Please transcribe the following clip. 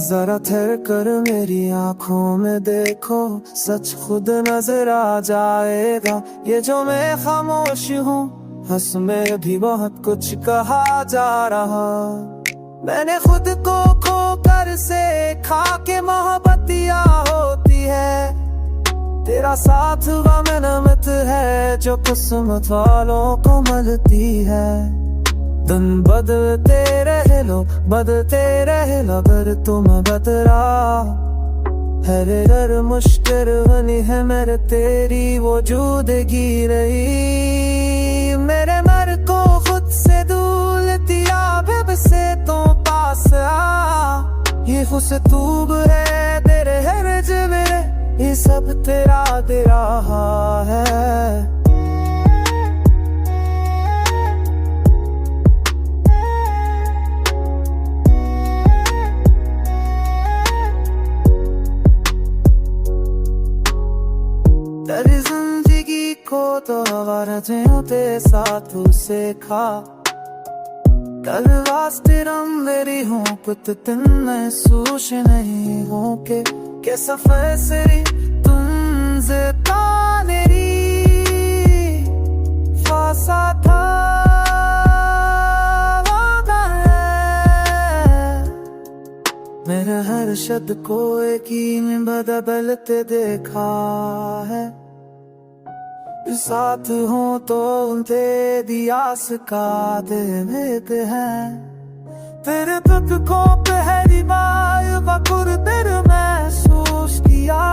जरा ठहर कर मेरी आंखों में देखो, सच खुद नजर आ जाएगा। ये जो मैं खामोश हूँ, हंस में भी बहुत कुछ कहा जा रहा। मैंने खुद को खो कर सीखा के मोहब्बतिया होती है। तेरा साथ गम-ए-नमत है जो किस्मत वालों को मिलती है। दिन बदलते रहे लो, बदलते रहे लो, अगर तुम बदला हर मुश्किल बनी है मेरे तेरी वजूदगी रही। मेरे मर को खुद से दूर दिया बेब से तो पास आ। ये खुशतूब है तेरे हर जबरे, ये सब तेरा दे रहा है। तेरी जिंदगी को तो वरजों के साथ उसे खा। कल वास्ते रम मेरी हूँ कुछ दिन महसूस नहीं हो के सफर से तुमसे मेरी फासा था। मेरा हर शब्द को यकीन बदलते देखा है। साथ हूँ तो तेरी आस का देख है। तेरे दुख को पहली बार बखुर तेरे महसूस किया।